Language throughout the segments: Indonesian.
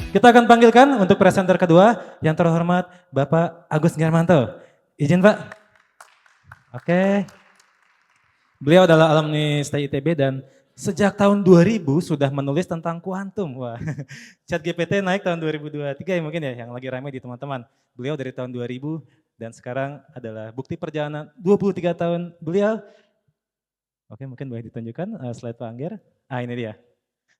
Kita akan panggilkan untuk presenter kedua yang terhormat Bapak Agus Ngarmanto. Izin Pak. Oke. Beliau adalah alumni STI ITB dan sejak tahun 2000 sudah menulis tentang kuantum. Wah, ChatGPT naik tahun 2023 ya mungkin ya yang lagi ramai di teman-teman. Beliau dari tahun 2000 dan sekarang adalah bukti perjalanan 23 tahun beliau. Oke, mungkin boleh ditunjukkan slide Pak Angger. Ah, ini dia.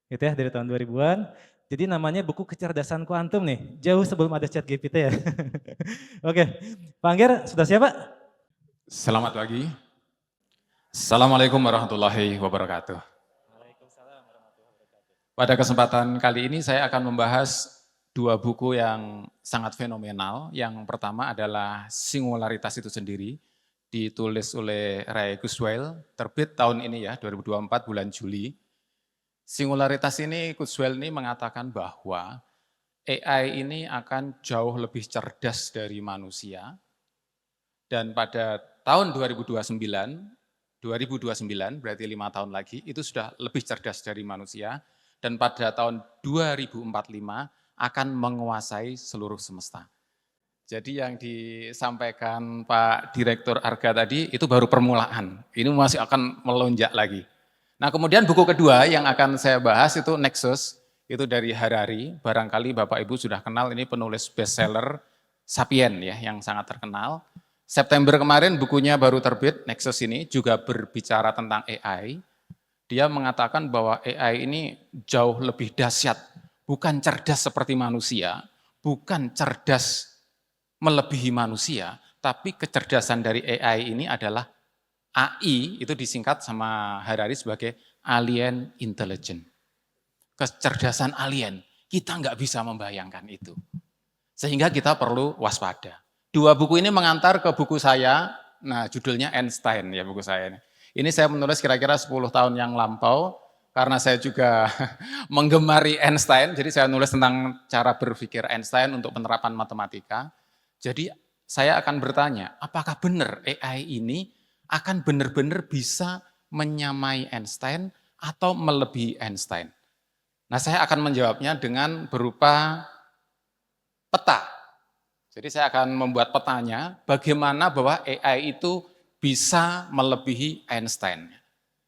Itu ya dari tahun 2000-an. Jadi namanya buku kecerdasan kuantum nih, jauh sebelum ada ChatGPT ya. Oke, Pak Angger sudah siap Pak? Selamat pagi. Assalamualaikum warahmatullahi wabarakatuh. Pada kesempatan kali ini saya akan membahas dua buku yang sangat fenomenal. Yang pertama adalah Singularitas itu sendiri, ditulis oleh Ray Kurzweil, terbit tahun ini ya, 2024 bulan Juli. Singularitas ini, Kurzweil ini mengatakan bahwa AI ini akan jauh lebih cerdas dari manusia, dan pada tahun 2029 berarti 5 tahun lagi, itu sudah lebih cerdas dari manusia, dan pada tahun 2045 akan menguasai seluruh semesta. Jadi yang disampaikan Pak Direktur Arga tadi itu baru permulaan, ini masih akan melonjak lagi. Nah kemudian buku kedua yang akan saya bahas itu Nexus, itu dari Harari, barangkali Bapak Ibu sudah kenal, ini penulis bestseller Sapien ya, yang sangat terkenal. September kemarin bukunya baru terbit, Nexus ini juga berbicara tentang AI. Dia mengatakan bahwa AI ini jauh lebih dahsyat, bukan cerdas seperti manusia, bukan cerdas melebihi manusia, tapi kecerdasan dari AI ini adalah AI, itu disingkat sama Harari sebagai alien intelligent. Kecerdasan alien, kita nggak bisa membayangkan itu. Sehingga kita perlu waspada. Dua buku ini mengantar ke buku saya, nah judulnya Einstein ya buku saya ini. Ini saya menulis kira-kira 10 tahun yang lampau, karena saya juga menggemari Einstein, jadi saya nulis tentang cara berpikir Einstein untuk penerapan matematika. Jadi saya akan bertanya, apakah benar AI ini akan benar-benar bisa menyamai Einstein atau melebihi Einstein? Nah saya akan menjawabnya dengan berupa peta. Jadi saya akan membuat petanya bagaimana bahwa AI itu bisa melebihi Einstein.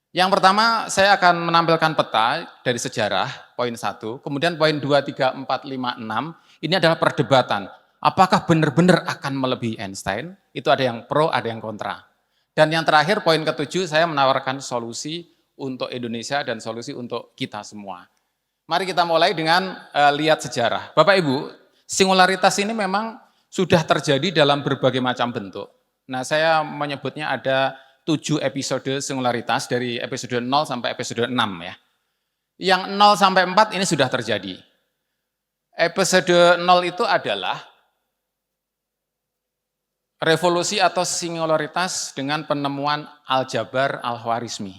Yang pertama saya akan menampilkan peta dari sejarah, poin 1, kemudian poin 2, 3, 4, 5, 6, ini adalah perdebatan. Apakah benar-benar akan melebihi Einstein? Itu ada yang pro, ada yang kontra. Dan yang terakhir, poin ke-7, saya menawarkan solusi untuk Indonesia dan solusi untuk kita semua. Mari kita mulai dengan lihat sejarah. Bapak Ibu, singularitas ini memang sudah terjadi dalam berbagai macam bentuk. Nah, saya menyebutnya ada 7 episode singularitas dari episode 0 sampai episode 6 ya. Yang 0 sampai 4 ini sudah terjadi. Episode 0 itu adalah revolusi atau singularitas dengan penemuan aljabar al-Khwarizmi.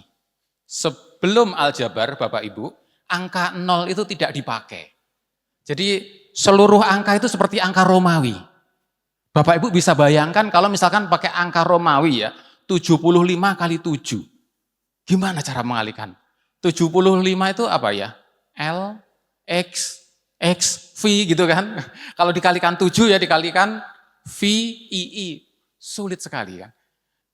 Sebelum aljabar, Bapak Ibu, angka 0 itu tidak dipakai. Jadi seluruh angka itu seperti angka Romawi. Bapak Ibu bisa bayangkan kalau misalkan pakai angka Romawi ya, 75 kali 7. Gimana cara mengalihkan? 75 itu apa ya? L, X, V gitu kan. Kalau dikalikan 7 ya dikalikan VII, sulit sekali ya.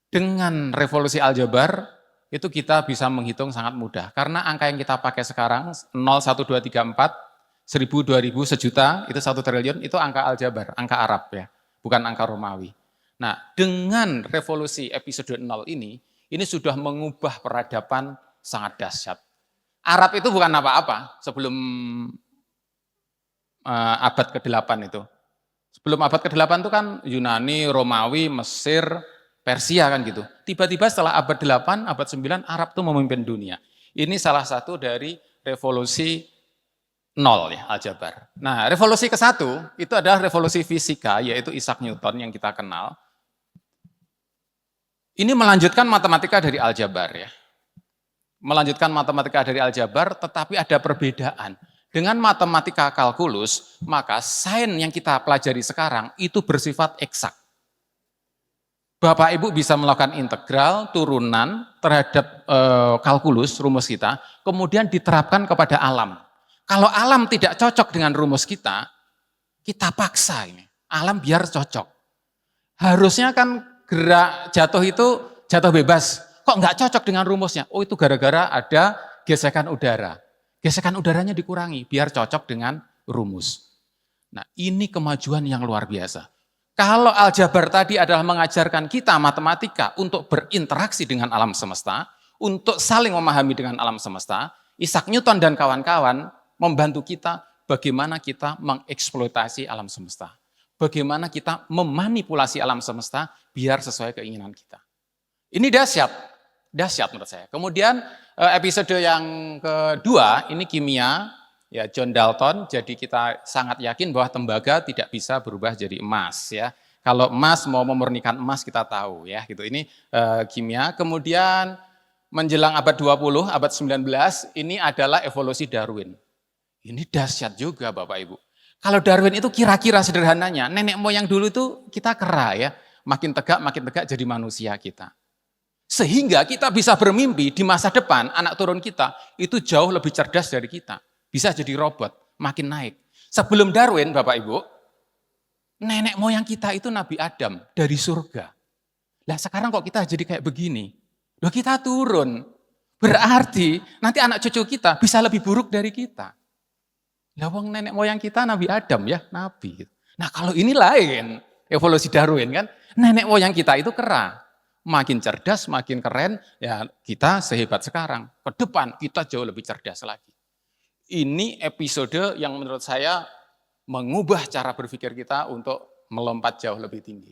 Dengan revolusi aljabar, itu kita bisa menghitung sangat mudah. Karena angka yang kita pakai sekarang, 0, 1, 2, 3, 4, 1000, 2000, sejuta, itu 1 triliun, itu angka aljabar, angka Arab ya, bukan angka Romawi. Nah, dengan revolusi episode 0 ini sudah mengubah peradaban sangat dahsyat. Arab itu bukan apa-apa sebelum abad ke-8 itu. Sebelum abad ke-8 itu kan Yunani, Romawi, Mesir, Persia kan gitu. Tiba-tiba setelah abad 8, abad 9, Arab itu memimpin dunia. Ini salah satu dari revolusi 0 ya, aljabar. Nah, revolusi ke-1 itu adalah revolusi fisika, yaitu Isaac Newton yang kita kenal. Ini melanjutkan matematika dari aljabar ya. Melanjutkan matematika dari aljabar, tetapi ada perbedaan. Dengan matematika kalkulus, maka sains yang kita pelajari sekarang itu bersifat eksak. Bapak Ibu bisa melakukan integral, turunan terhadap kalkulus, rumus kita, kemudian diterapkan kepada alam. Kalau alam tidak cocok dengan rumus kita paksa ini. Alam biar cocok. Harusnya kan gerak jatuh itu jatuh bebas. Kok nggak cocok dengan rumusnya? Oh itu gara-gara ada gesekan udara. Gesekan udaranya dikurangi biar cocok dengan rumus. Nah ini kemajuan yang luar biasa. Kalau aljabar tadi adalah mengajarkan kita matematika untuk berinteraksi dengan alam semesta, untuk saling memahami dengan alam semesta, Isaac Newton dan kawan-kawan membantu kita bagaimana kita mengeksploitasi alam semesta. Bagaimana kita memanipulasi alam semesta biar sesuai keinginan kita. Ini dahsyat menurut saya. Kemudian episode yang kedua, ini kimia, ya John Dalton, jadi kita sangat yakin bahwa tembaga tidak bisa berubah jadi emas ya. Kalau emas mau memurnikan emas kita tahu ya gitu. Ini kimia. Kemudian menjelang abad 20, abad 19, ini adalah evolusi Darwin. Ini dahsyat juga Bapak Ibu. Kalau Darwin itu kira-kira sederhananya, nenek moyang dulu itu kita kera ya. Makin tegak jadi manusia kita. Sehingga kita bisa bermimpi di masa depan anak turun kita itu jauh lebih cerdas dari kita. Bisa jadi robot, makin naik. Sebelum Darwin Bapak Ibu, nenek moyang kita itu Nabi Adam dari surga. Lah sekarang kok kita jadi kayak begini? Loh kita turun. Berarti nanti anak cucu kita bisa lebih buruk dari kita. Lah wong nenek moyang kita Nabi Adam ya, Nabi. Nah kalau ini lain, evolusi Darwin kan, nenek moyang kita itu kera. Makin cerdas, makin keren, ya kita sehebat sekarang. Ke depan kita jauh lebih cerdas lagi. Ini episode yang menurut saya mengubah cara berpikir kita untuk melompat jauh lebih tinggi.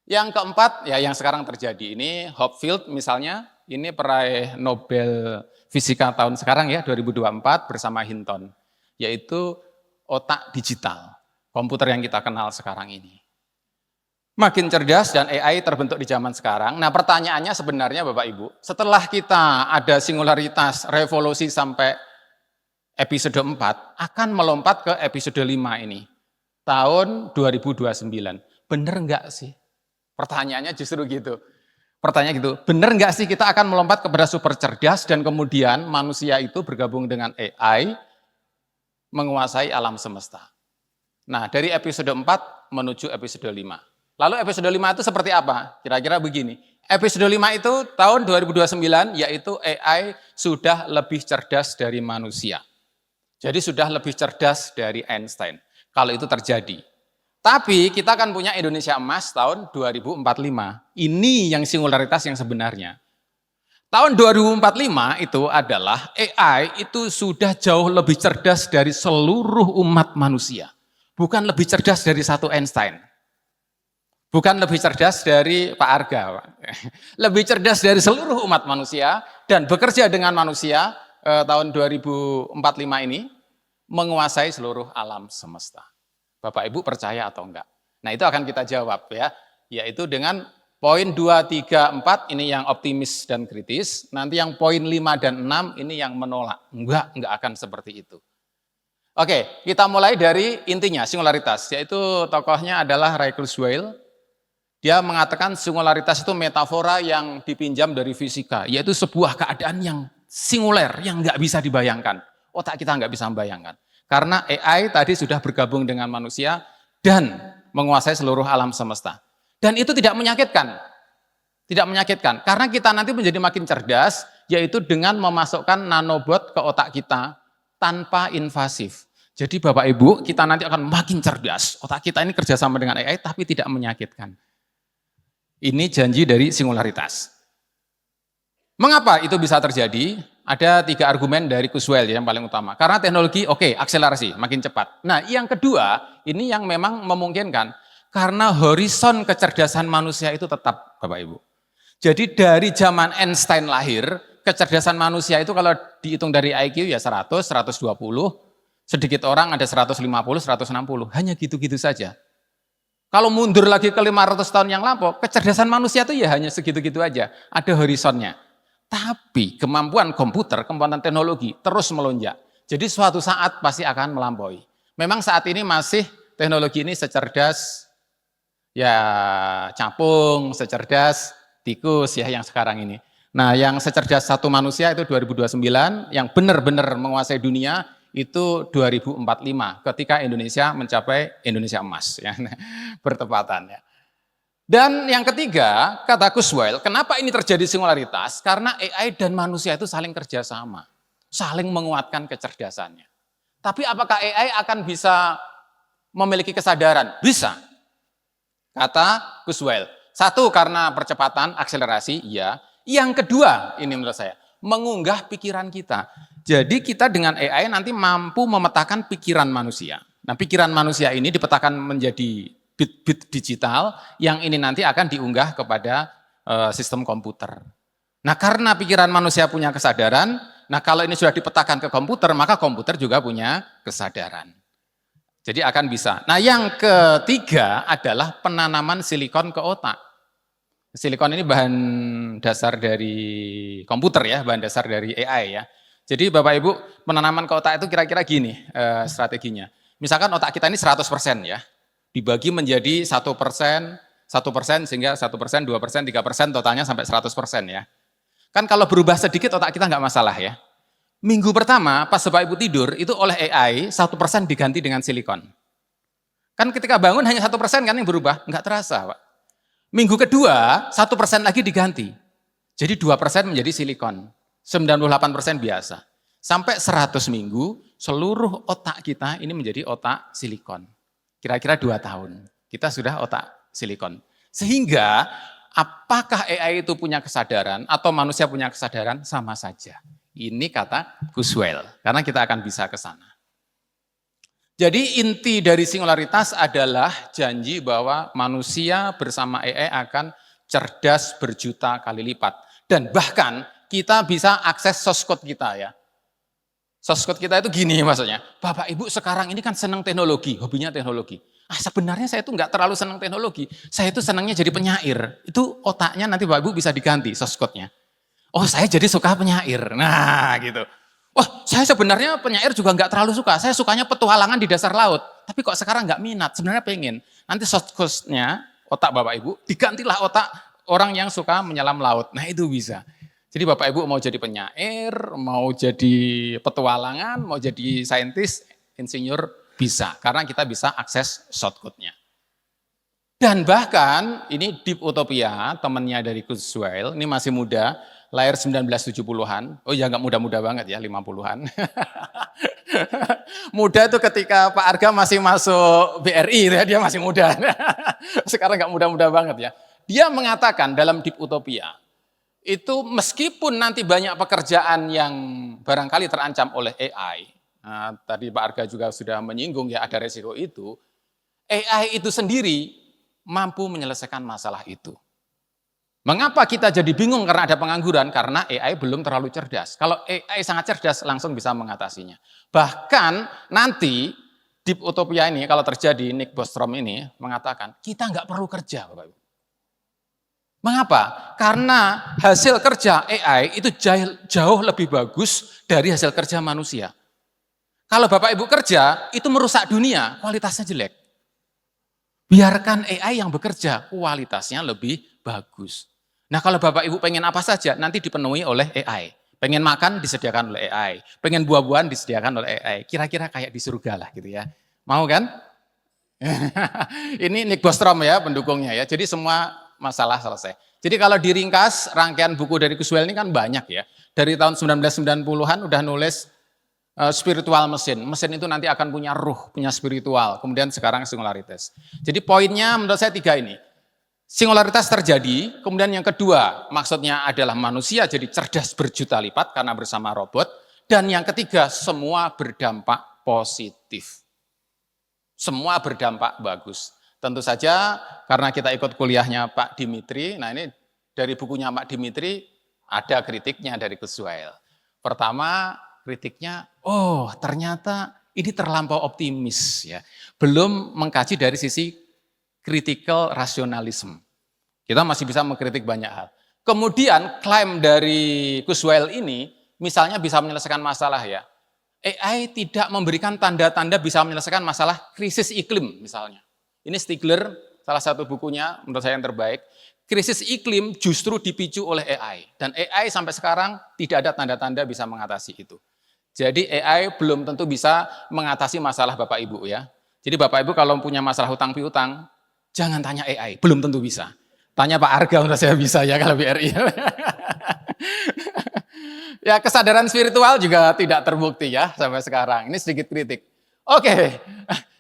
Yang keempat, ya yang sekarang terjadi ini, Hopfield misalnya, ini peraih Nobel Fisika tahun sekarang ya, 2024 bersama Hinton. Yaitu otak digital, komputer yang kita kenal sekarang ini. Makin cerdas dan AI terbentuk di zaman sekarang. Nah pertanyaannya sebenarnya Bapak Ibu, setelah kita ada singularitas revolusi sampai episode 4, akan melompat ke episode 5 ini. Tahun 2029. Bener enggak sih? Pertanyaannya justru gitu. Pertanyaan gitu, bener enggak sih kita akan melompat kepada super cerdas dan kemudian manusia itu bergabung dengan AI, menguasai alam semesta. Nah, dari episode 4 menuju episode 5. Lalu episode 5 itu seperti apa? Kira-kira begini. Episode 5 itu tahun 2029, yaitu AI sudah lebih cerdas dari manusia. Jadi sudah lebih cerdas dari Einstein. Kalau itu terjadi. Tapi kita akan punya Indonesia emas tahun 2045. Ini yang singularitas yang sebenarnya. Tahun 2045 itu adalah AI itu sudah jauh lebih cerdas dari seluruh umat manusia. Bukan lebih cerdas dari satu Einstein. Bukan lebih cerdas dari Pak Arga. Lebih cerdas dari seluruh umat manusia dan bekerja dengan manusia tahun 2045 ini menguasai seluruh alam semesta. Bapak Ibu percaya atau enggak? Nah itu akan kita jawab ya. Yaitu dengan poin 2, 3, 4 ini yang optimis dan kritis, nanti yang poin 5 dan 6 ini yang menolak. Enggak akan seperti itu. Oke, kita mulai dari intinya, singularitas, yaitu tokohnya adalah Ray Kurzweil. Dia mengatakan singularitas itu metafora yang dipinjam dari fisika, yaitu sebuah keadaan yang singuler, yang enggak bisa dibayangkan. Otak kita enggak bisa membayangkan. Karena AI tadi sudah bergabung dengan manusia dan menguasai seluruh alam semesta. Dan itu tidak menyakitkan. Tidak menyakitkan. Karena kita nanti menjadi makin cerdas, yaitu dengan memasukkan nanobot ke otak kita tanpa invasif. Jadi Bapak Ibu, kita nanti akan makin cerdas. Otak kita ini kerjasama dengan AI, tapi tidak menyakitkan. Ini janji dari singularitas. Mengapa itu bisa terjadi? Ada 3 argumen dari Kurzweil yang paling utama. Karena teknologi, akselerasi, makin cepat. Nah yang kedua, ini yang memang memungkinkan. Karena horizon kecerdasan manusia itu tetap, Bapak Ibu. Jadi dari zaman Einstein lahir, kecerdasan manusia itu kalau dihitung dari IQ ya 100, 120, sedikit orang ada 150, 160, hanya gitu-gitu saja. Kalau mundur lagi ke 500 tahun yang lampau, kecerdasan manusia itu ya hanya segitu-gitu aja, ada horizonnya. Tapi kemampuan komputer, kemampuan teknologi terus melonjak. Jadi suatu saat pasti akan melampaui. Memang saat ini masih teknologi ini secerdas ya capung, secerdas tikus ya yang sekarang ini. Nah yang secerdas satu manusia itu 2029, yang benar-benar menguasai dunia itu 2045 ketika Indonesia mencapai Indonesia emas ya, bertepatan ya. Dan yang ketiga, kata Kurzweil, kenapa ini terjadi singularitas? Karena AI dan manusia itu saling kerjasama, saling menguatkan kecerdasannya. Tapi apakah AI akan bisa memiliki kesadaran? Bisa. Kata Kurzweil, satu karena percepatan, akselerasi, iya. Yang kedua, ini menurut saya, mengunggah pikiran kita. Jadi kita dengan AI nanti mampu memetakan pikiran manusia. Nah, pikiran manusia ini dipetakan menjadi bit-bit digital yang ini nanti akan diunggah kepada sistem komputer. Nah, karena pikiran manusia punya kesadaran, nah kalau ini sudah dipetakan ke komputer, maka komputer juga punya kesadaran. Jadi akan bisa. Nah, yang ketiga adalah penanaman silikon ke otak. Silikon ini bahan dasar dari komputer ya, bahan dasar dari AI ya. Jadi Bapak Ibu, penanaman ke otak itu kira-kira gini strateginya. Misalkan otak kita ini 100% ya, dibagi menjadi 1%, 1% sehingga 1%, 2%, 3%, totalnya sampai 100% ya. Kan kalau berubah sedikit otak kita nggak masalah ya. Minggu pertama pas Bapak Ibu tidur itu oleh AI 1% diganti dengan silikon. Kan ketika bangun hanya 1% kan yang berubah, nggak terasa Pak. Minggu kedua 1% lagi diganti. Jadi 2% menjadi silikon, 98% biasa. Sampai 100 minggu seluruh otak kita ini menjadi otak silikon. Kira-kira 2 tahun, kita sudah otak silikon. Sehingga apakah AI itu punya kesadaran atau manusia punya kesadaran? Sama saja. Ini kata Kurzweil, karena kita akan bisa ke sana. Jadi inti dari singularitas adalah janji bahwa manusia bersama AI akan cerdas berjuta kali lipat. Dan bahkan kita bisa akses source code kita ya. Source code kita itu gini maksudnya, Bapak Ibu sekarang ini kan senang teknologi, hobinya teknologi. Sebenarnya saya itu nggak terlalu senang teknologi, saya itu senangnya jadi penyair. Itu otaknya nanti Bapak Ibu bisa diganti source code-nya. Oh saya jadi suka penyair, nah gitu. Wah saya sebenarnya penyair juga nggak terlalu suka, saya sukanya petualangan di dasar laut. Tapi kok sekarang nggak minat, sebenarnya pengen. Nanti source code-nya otak Bapak Ibu digantilah otak orang yang suka menyelam laut. Nah itu bisa. Jadi Bapak Ibu mau jadi penyair, mau jadi petualangan, mau jadi saintis, insinyur, bisa. Karena kita bisa akses shortcut-nya. Dan bahkan ini Deep Utopia, temannya dari Kurzweil, ini masih muda, lahir 1970-an. Oh ya nggak muda-muda banget ya, 50-an. Muda itu ketika Pak Arga masih masuk BRI, dia masih muda. Sekarang nggak muda-muda banget ya. Dia mengatakan dalam Deep Utopia, itu meskipun nanti banyak pekerjaan yang barangkali terancam oleh AI, nah, tadi Pak Arga juga sudah menyinggung ya ada resiko itu, AI itu sendiri mampu menyelesaikan masalah itu. Mengapa kita jadi bingung karena ada pengangguran? Karena AI belum terlalu cerdas. Kalau AI sangat cerdas langsung bisa mengatasinya. Bahkan nanti Deep Utopia ini kalau terjadi, Nick Bostrom ini mengatakan kita nggak perlu kerja Bapak Ibu. Mengapa? Karena hasil kerja AI itu jauh lebih bagus dari hasil kerja manusia. Kalau Bapak Ibu kerja, itu merusak dunia, kualitasnya jelek. Biarkan AI yang bekerja, kualitasnya lebih bagus. Nah kalau Bapak Ibu pengen apa saja, nanti dipenuhi oleh AI. Pengen makan, disediakan oleh AI. Pengen buah-buahan, disediakan oleh AI. Kira-kira kayak di surga lah gitu ya. Mau kan? Ini Nick Bostrom ya pendukungnya ya. Jadi semua masalah selesai. Jadi kalau diringkas rangkaian buku dari Kurzweil ini kan banyak ya. Dari tahun 1990-an udah nulis spiritual mesin. Mesin itu nanti akan punya ruh, punya spiritual. Kemudian sekarang singularitas. Jadi poinnya menurut saya 3 ini. Singularitas terjadi, kemudian yang kedua maksudnya adalah manusia jadi cerdas berjuta lipat karena bersama robot. Dan yang ketiga semua berdampak positif. Semua berdampak bagus. Tentu saja karena kita ikut kuliahnya Pak Dimitri, nah ini dari bukunya Pak Dimitri ada kritiknya dari Kurzweil. Pertama kritiknya, oh ternyata ini terlampau optimis ya, belum mengkaji dari sisi critical rationalism. Kita masih bisa mengkritik banyak hal. Kemudian klaim dari Kurzweil ini misalnya bisa menyelesaikan masalah ya. AI tidak memberikan tanda-tanda bisa menyelesaikan masalah krisis iklim misalnya. Ini Stigler, salah satu bukunya menurut saya yang terbaik. Krisis iklim justru dipicu oleh AI. Dan AI sampai sekarang tidak ada tanda-tanda bisa mengatasi itu. Jadi AI belum tentu bisa mengatasi masalah Bapak Ibu ya. Jadi Bapak Ibu kalau punya masalah hutang piutang, jangan tanya AI, belum tentu bisa. Tanya Pak Arga, udah saya bisa ya kalau BRI. Ya kesadaran spiritual juga tidak terbukti ya sampai sekarang. Ini sedikit kritik. Oke,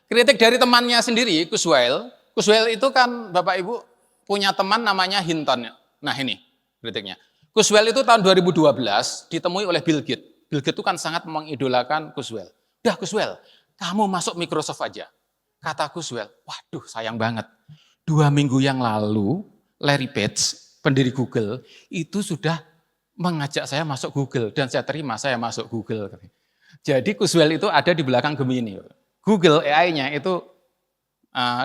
kritik dari temannya sendiri, Kurzweil. Kurzweil itu kan Bapak Ibu punya teman namanya Hinton. Nah ini kritiknya. Kurzweil itu tahun 2012 ditemui oleh Bill Gates. Bill Gates itu kan sangat mengidolakan Kurzweil. Udah Kurzweil, kamu masuk Microsoft aja. Kata Kurzweil, waduh sayang banget. 2 minggu yang lalu, Larry Page, pendiri Google, itu sudah mengajak saya masuk Google. Dan saya terima, saya masuk Google. Jadi Kurzweil itu ada di belakang Gemini. Google AI-nya itu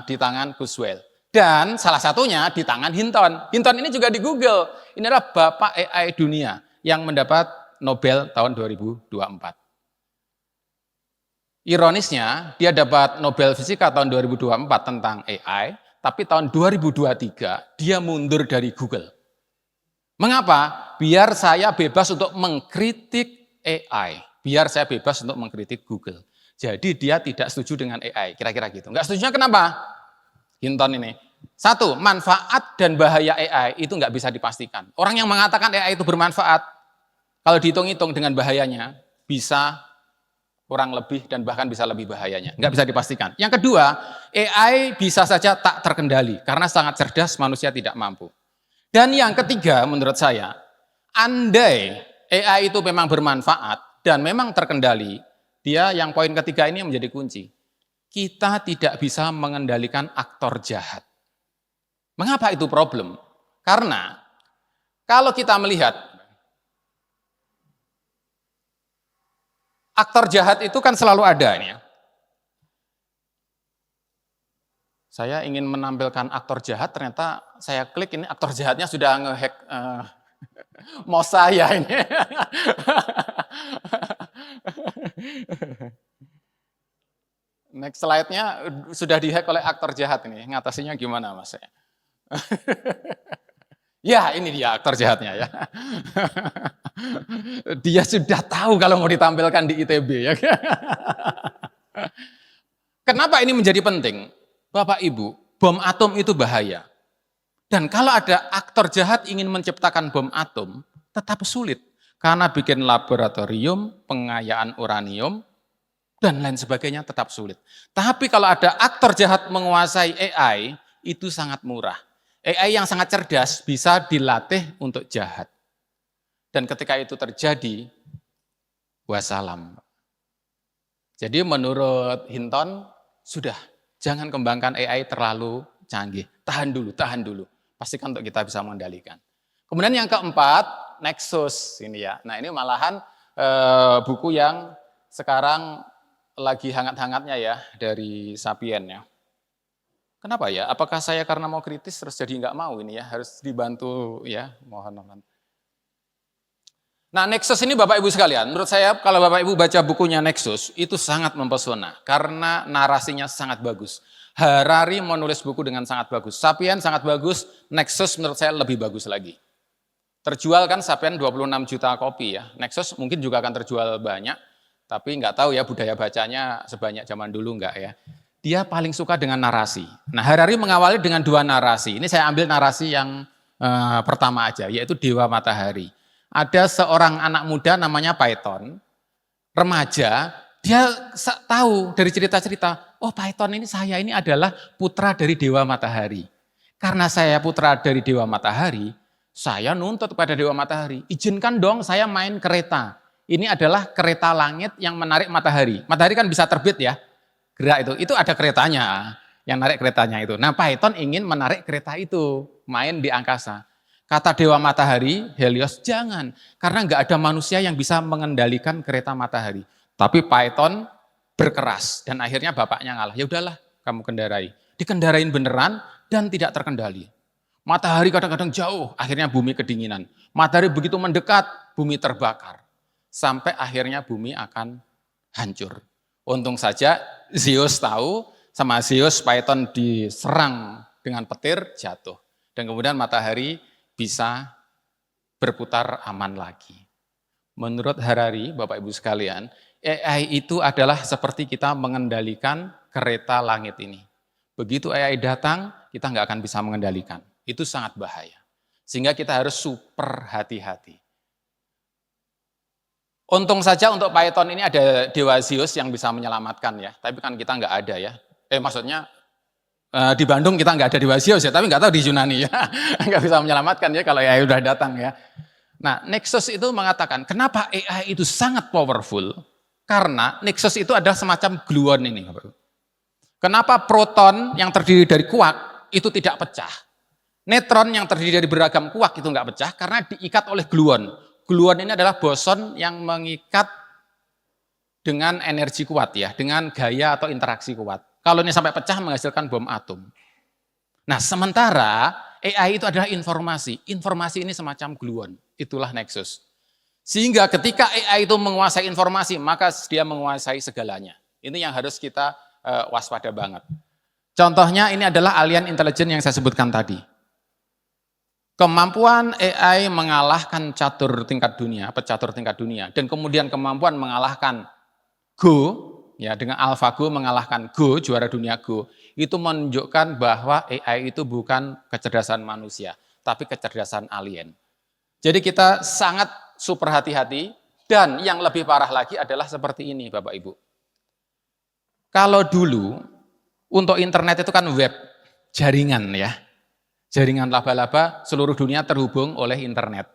di tangan Kurzweil. Dan salah satunya di tangan Hinton. Hinton ini juga di Google. Ini adalah bapak AI dunia yang mendapat Nobel tahun 2024. Ironisnya, dia dapat Nobel Fisika tahun 2024 tentang AI, tapi tahun 2023 dia mundur dari Google. Mengapa? Biar saya bebas untuk mengkritik AI. Biar saya bebas untuk mengkritik Google. Jadi dia tidak setuju dengan AI, kira-kira gitu. Enggak setujunya kenapa? Hinton ini. Satu, manfaat dan bahaya AI itu nggak bisa dipastikan. Orang yang mengatakan AI itu bermanfaat, kalau dihitung-hitung dengan bahayanya, bisa kurang lebih dan bahkan bisa lebih bahayanya. Nggak bisa dipastikan. Yang kedua, AI bisa saja tak terkendali karena sangat cerdas, manusia tidak mampu. Dan yang ketiga menurut saya, andai AI itu memang bermanfaat dan memang terkendali, dia yang poin ketiga ini menjadi kunci. Kita tidak bisa mengendalikan aktor jahat. Mengapa itu problem? Karena kalau kita melihat aktor jahat itu kan selalu ada ini ya. Saya ingin menampilkan aktor jahat, ternyata saya klik ini aktor jahatnya sudah ngehack mau saya ini. Next slide-nya sudah dihack oleh aktor jahat ini. Ngatasinya gimana Mas? Ya, ini dia aktor jahatnya ya. Dia sudah tahu kalau mau ditampilkan di ITB ya. Kenapa ini menjadi penting? Bapak Ibu, bom atom itu bahaya. Dan kalau ada aktor jahat ingin menciptakan bom atom, tetap sulit. Karena bikin laboratorium, pengayaan uranium, dan lain sebagainya tetap sulit. Tapi kalau ada aktor jahat menguasai AI, itu sangat murah. AI yang sangat cerdas bisa dilatih untuk jahat. Dan ketika itu terjadi, wassalam. Jadi menurut Hinton, sudah, jangan kembangkan AI terlalu canggih. Tahan dulu. Pastikan untuk kita bisa mengendalikan. Kemudian yang keempat, Nexus. Ini ya. Nah ini malahan buku yang sekarang lagi hangat-hangatnya ya dari Sapien ya. Kenapa ya? Apakah saya karena mau kritis terus jadi nggak mau ini ya? Harus dibantu ya, mohon. Nah Nexus ini Bapak Ibu sekalian, menurut saya kalau Bapak Ibu baca bukunya Nexus, itu sangat mempesona. Karena narasinya sangat bagus. Harari menulis buku dengan sangat bagus. Sapien sangat bagus, Nexus menurut saya lebih bagus lagi. Terjual kan Sapien 26 juta kopi ya. Nexus mungkin juga akan terjual banyak, tapi nggak tahu ya budaya bacanya sebanyak zaman dulu nggak ya. Dia paling suka dengan narasi. Nah Harari mengawali dengan 2 narasi. Ini saya ambil narasi yang pertama aja, yaitu Dewa Matahari. Ada seorang anak muda namanya Python, remaja, dia tahu dari cerita-cerita, oh Python ini saya ini adalah putra dari Dewa Matahari. Karena saya putra dari Dewa Matahari, saya nuntut kepada Dewa Matahari, izinkan dong saya main kereta. Ini adalah kereta langit yang menarik matahari. Matahari kan bisa terbit ya, gerak itu ada keretanya, yang narik keretanya itu. Nah Python ingin menarik kereta itu, main di angkasa. Kata Dewa Matahari, Helios, jangan. Karena nggak ada manusia yang bisa mengendalikan kereta matahari. Tapi Python berkeras dan akhirnya bapaknya ngalah. Ya udahlah, kamu kendarai. Dikendarain beneran dan tidak terkendali. Matahari kadang-kadang jauh, akhirnya bumi kedinginan. Matahari begitu mendekat, bumi terbakar. Sampai akhirnya bumi akan hancur. Untung saja Zeus tahu, sama Zeus Python diserang dengan petir, jatuh. Dan kemudian matahari bisa berputar aman lagi. Menurut Harari, Bapak Ibu sekalian, AI itu adalah seperti kita mengendalikan kereta langit ini. Begitu AI datang, kita nggak akan bisa mengendalikan. Itu sangat bahaya. Sehingga kita harus super hati-hati. Untung saja untuk Python ini ada Dewa-Zeus yang bisa menyelamatkan ya. Tapi kan kita nggak ada ya. Maksudnya di Bandung kita nggak ada Dewa-Zeus ya. Tapi nggak tahu di Yunani ya. Nggak bisa menyelamatkan ya kalau AI udah datang ya. Nah, Nexus itu mengatakan, kenapa AI itu sangat powerful? Karena Nexus itu adalah semacam gluon ini. Kenapa proton yang terdiri dari kuak itu tidak pecah? Neutron yang terdiri dari beragam kuak itu nggak pecah karena diikat oleh gluon. Gluon ini adalah boson yang mengikat dengan energi kuat ya, dengan gaya atau interaksi kuat. Kalau ini sampai pecah menghasilkan bom atom. Nah, sementara AI itu adalah informasi. Informasi ini semacam gluon. Itulah Nexus. Sehingga ketika AI itu menguasai informasi, maka dia menguasai segalanya. Ini yang harus kita waspada banget. Contohnya ini adalah alien intelijen yang saya sebutkan tadi. Kemampuan AI mengalahkan catur tingkat dunia, pecatur tingkat dunia, dan kemudian kemampuan mengalahkan Go, ya dengan AlphaGo mengalahkan Go, juara dunia Go, itu menunjukkan bahwa AI itu bukan kecerdasan manusia, tapi kecerdasan alien. Jadi kita sangat super hati-hati, dan yang lebih parah lagi adalah seperti ini Bapak Ibu. Kalau dulu, untuk internet itu kan web, jaringan ya. Jaringan laba-laba seluruh dunia terhubung oleh internet.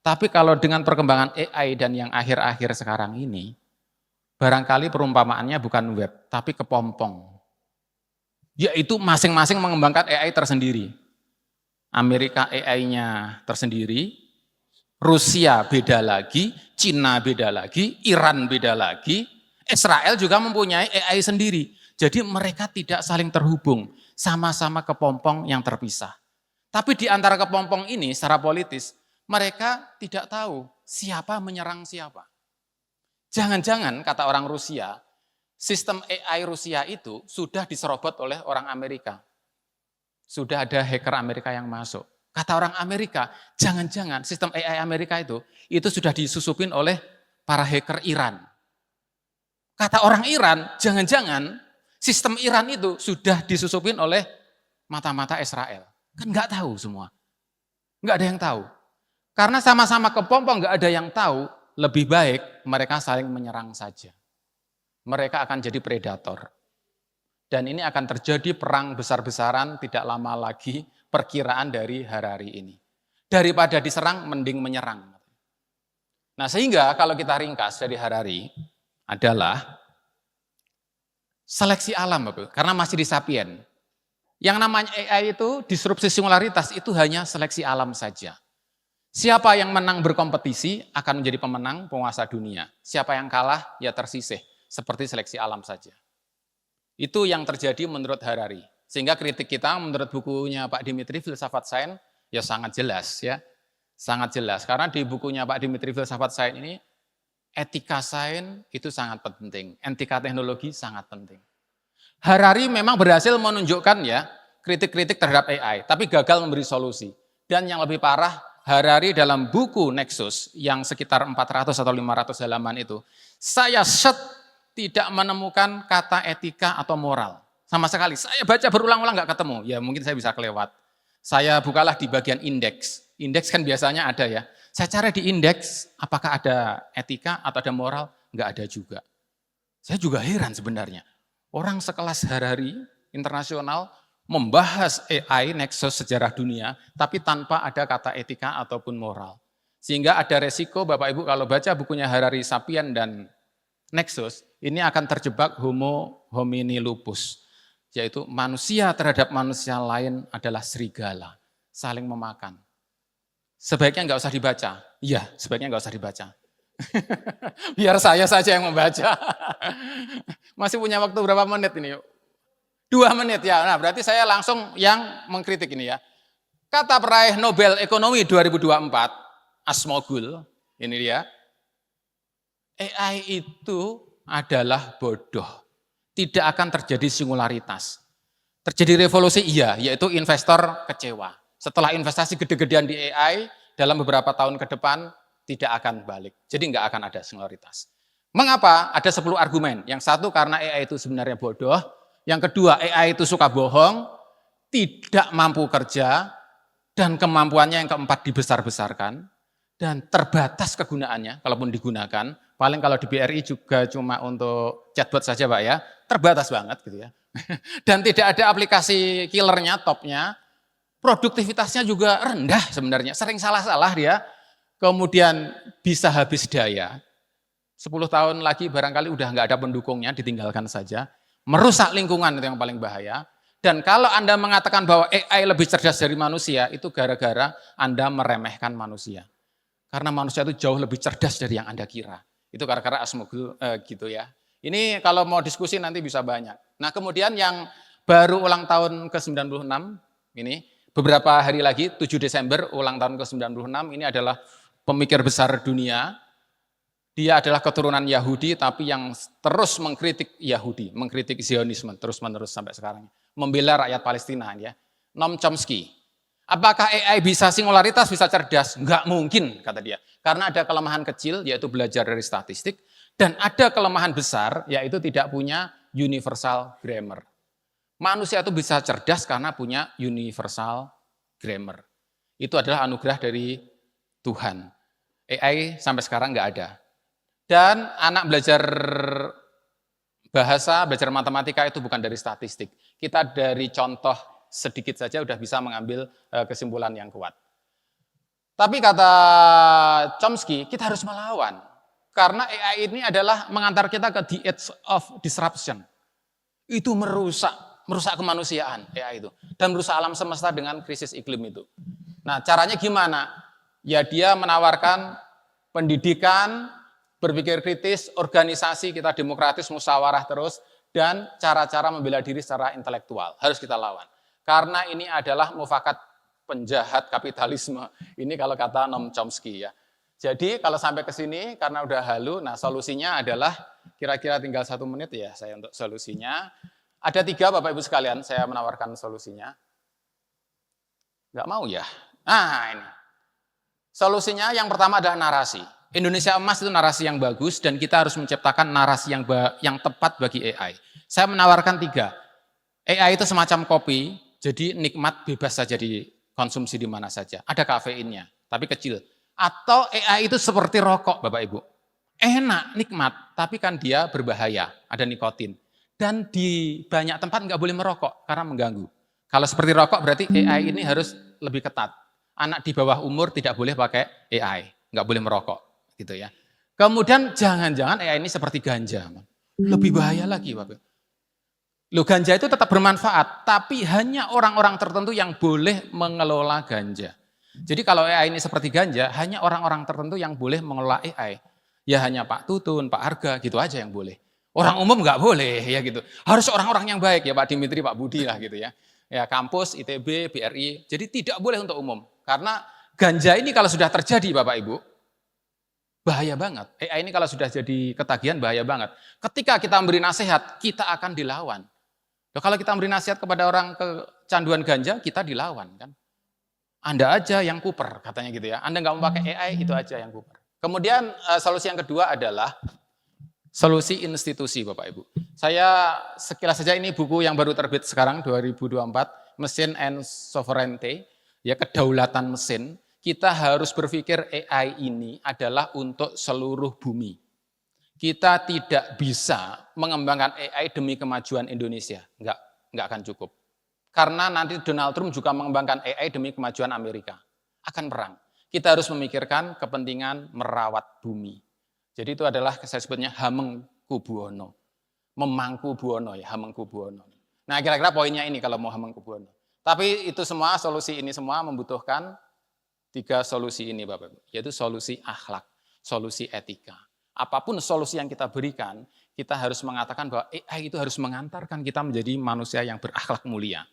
Tapi kalau dengan perkembangan AI dan yang akhir-akhir sekarang ini, barangkali perumpamaannya bukan web, tapi kepompong. Yaitu masing-masing mengembangkan AI tersendiri. Amerika AI-nya tersendiri, Rusia beda lagi, Cina beda lagi, Iran beda lagi, Israel juga mempunyai AI sendiri. Jadi mereka tidak saling terhubung, sama-sama kepompong yang terpisah. Tapi di antara kepompong ini secara politis, mereka tidak tahu siapa menyerang siapa. Jangan-jangan, kata orang Rusia, sistem AI Rusia itu sudah diserobot oleh orang Amerika. Sudah ada hacker Amerika yang masuk. Kata orang Amerika, jangan-jangan sistem AI Amerika itu sudah disusupin oleh para hacker Iran. Kata orang Iran, jangan-jangan sistem Iran itu sudah disusupin oleh mata-mata Israel. Kan nggak tahu semua. Nggak ada yang tahu. Karena sama-sama kepompong nggak ada yang tahu, lebih baik mereka saling menyerang saja. Mereka akan jadi predator. Dan ini akan terjadi perang besar-besaran tidak lama lagi, perkiraan dari Harari ini. Daripada diserang, mending menyerang. Nah sehingga kalau kita ringkas dari Harari adalah seleksi alam, karena masih di Sapien. Yang namanya AI itu disrupsi singularitas itu hanya seleksi alam saja. Siapa yang menang berkompetisi akan menjadi pemenang penguasa dunia. Siapa yang kalah ya tersisih, seperti seleksi alam saja. Itu yang terjadi menurut Harari. Sehingga kritik kita menurut bukunya Pak Dimitri Filsafat Sains ya sangat jelas ya. Sangat jelas karena di bukunya Pak Dimitri Filsafat Sains ini etika sains itu sangat penting, etika teknologi sangat penting. Harari memang berhasil menunjukkan ya kritik-kritik terhadap AI, tapi gagal memberi solusi. Dan yang lebih parah, Harari dalam buku Nexus yang sekitar 400 atau 500 halaman itu, saya tidak menemukan kata etika atau moral. Sama sekali, saya baca berulang-ulang nggak ketemu, ya mungkin saya bisa kelewat. Saya bukalah di bagian indeks. Indeks kan biasanya ada ya. Saya cari di indeks, apakah ada etika atau ada moral? Nggak ada juga. Saya juga heran sebenarnya. Orang sekelas Harari internasional membahas AI Nexus sejarah dunia, tapi tanpa ada kata etika ataupun moral. Sehingga ada resiko Bapak Ibu kalau baca bukunya Harari Sapien dan Nexus, ini akan terjebak homo homini lupus, yaitu manusia terhadap manusia lain adalah serigala, saling memakan. Sebaiknya nggak usah dibaca. Iya, sebaiknya nggak usah dibaca. Biar saya saja yang membaca. Masih punya waktu berapa menit ini? 2 menit ya. Nah, berarti saya langsung yang mengkritik ini ya. Kata peraih Nobel Ekonomi 2024, Asmogul, ini dia. AI itu adalah bodoh. Tidak akan terjadi singularitas. Terjadi revolusi iya, yaitu investor kecewa. Setelah investasi gede-gedean di AI, dalam beberapa tahun ke depan tidak akan balik. Jadi nggak akan ada singularitas. Mengapa? Ada 10 argumen. Yang satu karena AI itu sebenarnya bodoh. Yang kedua, AI itu suka bohong, tidak mampu kerja, dan kemampuannya yang keempat dibesar-besarkan, dan terbatas kegunaannya, kalaupun digunakan. Paling kalau di BRI juga cuma untuk chatbot saja Pak ya, terbatas banget gitu ya. Dan tidak ada aplikasi killernya, topnya, produktivitasnya juga rendah sebenarnya, sering salah-salah dia, kemudian bisa habis daya. 10 tahun lagi barangkali udah nggak ada pendukungnya, ditinggalkan saja. Merusak lingkungan itu yang paling bahaya. Dan kalau Anda mengatakan bahwa AI lebih cerdas dari manusia, itu gara-gara Anda meremehkan manusia. Karena manusia itu jauh lebih cerdas dari yang Anda kira. Itu gara-gara Asmugul gitu ya. Ini kalau mau diskusi nanti bisa banyak. Nah kemudian yang baru ulang tahun ke-96, ini beberapa hari lagi, 7 Desember ulang tahun ke-96, ini adalah pemikir besar dunia. Dia adalah keturunan Yahudi, tapi yang terus mengkritik Yahudi, mengkritik Zionisme terus-menerus sampai sekarang. Membela rakyat Palestina, ya. Noam Chomsky. Apakah AI bisa singularitas, bisa cerdas? Enggak mungkin, kata dia. Karena ada kelemahan kecil, yaitu belajar dari statistik, dan ada kelemahan besar, yaitu tidak punya universal grammar. Manusia itu bisa cerdas karena punya universal grammar. Itu adalah anugerah dari Tuhan. AI sampai sekarang enggak ada. Dan anak belajar bahasa, belajar matematika itu bukan dari statistik. Kita dari contoh sedikit saja udah bisa mengambil kesimpulan yang kuat. Tapi kata Chomsky, kita harus melawan. Karena AI ini adalah mengantar kita ke the edge of disruption. Itu merusak kemanusiaan AI itu. Dan merusak alam semesta dengan krisis iklim itu. Nah caranya gimana? Ya dia menawarkan pendidikan, berpikir kritis, organisasi kita demokratis, musyawarah terus, dan cara-cara membela diri secara intelektual. Harus kita lawan. Karena ini adalah mufakat penjahat kapitalisme. Ini kalau kata Noam Chomsky ya. Jadi kalau sampai ke sini, karena udah halu, nah solusinya adalah, kira-kira tinggal 1 menit ya saya untuk solusinya. Ada 3 Bapak Ibu sekalian, saya menawarkan solusinya. Nggak mau ya? Nah ini. Solusinya yang pertama adalah narasi. Indonesia Emas itu narasi yang bagus dan kita harus menciptakan narasi yang tepat bagi AI. Saya menawarkan 3. AI itu semacam kopi, jadi nikmat bebas saja dikonsumsi di mana saja. Ada kafeinnya, tapi kecil. Atau AI itu seperti rokok Bapak Ibu. Enak, nikmat, tapi kan dia berbahaya, ada nikotin. Dan di banyak tempat nggak boleh merokok karena mengganggu. Kalau seperti rokok berarti AI ini harus lebih ketat. Anak di bawah umur tidak boleh pakai AI, nggak boleh merokok. Gitu ya. Kemudian jangan-jangan AI ini seperti ganja. Lebih bahaya lagi Bapak. Loh ganja itu tetap bermanfaat, tapi hanya orang-orang tertentu yang boleh mengelola ganja. Jadi kalau AI ini seperti ganja, hanya orang-orang tertentu yang boleh mengelola AI. Ya hanya Pak Tutun, Pak Arga, gitu aja yang boleh. Orang umum nggak boleh ya gitu. Harus orang-orang yang baik ya Pak Dimitri, Pak Budi lah gitu ya. Ya kampus, ITB, BRI. Jadi tidak boleh untuk umum. Karena ganja ini kalau sudah terjadi Bapak Ibu, bahaya banget. AI ini kalau sudah jadi ketagihan bahaya banget. Ketika kita memberi nasihat, kita akan dilawan. Loh, kalau kita memberi nasihat kepada orang kecanduan ganja, kita dilawan kan. Anda aja yang kuper, katanya gitu ya. Anda nggak mau pakai AI, itu aja yang kuper. Kemudian solusi yang kedua adalah solusi institusi Bapak Ibu. Saya sekilas saja ini buku yang baru terbit sekarang 2024, Machine and Sovereignty, ya kedaulatan mesin. Kita harus berpikir AI ini adalah untuk seluruh bumi. Kita tidak bisa mengembangkan AI demi kemajuan Indonesia. Enggak akan cukup. Karena nanti Donald Trump juga mengembangkan AI demi kemajuan Amerika. Akan perang. Kita harus memikirkan kepentingan merawat bumi. Jadi itu adalah saya sebutnya Hamengkubuwono. Memangku buwono ya, Hamengkubuwono. Nah kira-kira poinnya ini kalau mau Hamengkubuwono. Tapi itu semua, solusi ini semua membutuhkan 3 solusi ini Bapak Ibu, yaitu solusi akhlak, solusi etika. Apapun solusi yang kita berikan, kita harus mengatakan bahwa AI itu harus mengantarkan kita menjadi manusia yang berakhlak mulia.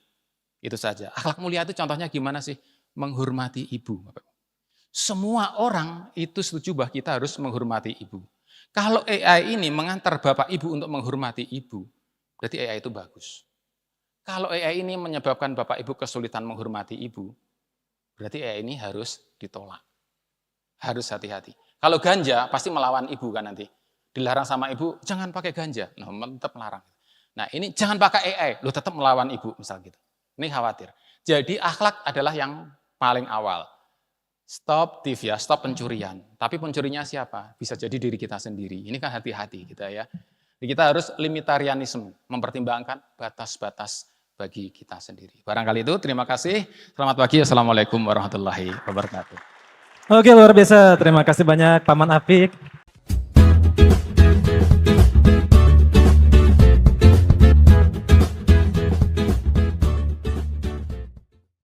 Itu saja. Akhlak mulia itu contohnya gimana sih? Menghormati ibu. Bapak Ibu. Semua orang itu setuju bahwa kita harus menghormati ibu. Kalau AI ini mengantar Bapak Ibu untuk menghormati ibu, berarti AI itu bagus. Kalau AI ini menyebabkan Bapak Ibu kesulitan menghormati ibu, berarti AI ini harus ditolak. Harus hati-hati. Kalau ganja pasti melawan ibu kan nanti. Dilarang sama ibu, jangan pakai ganja. Nah, tetap melarang. Nah, ini jangan pakai AI, lo tetap melawan ibu, misal gitu. Ini khawatir. Jadi akhlak adalah yang paling awal. Stop thief ya, stop pencurian. Tapi pencurinya siapa? Bisa jadi diri kita sendiri. Ini kan hati-hati kita ya. Jadi kita harus limitarianisme, mempertimbangkan batas-batas bagi kita sendiri. Barangkali itu, terima kasih. Selamat pagi, Assalamualaikum warahmatullahi wabarakatuh. Oke, luar biasa. Terima kasih banyak Paman Apik.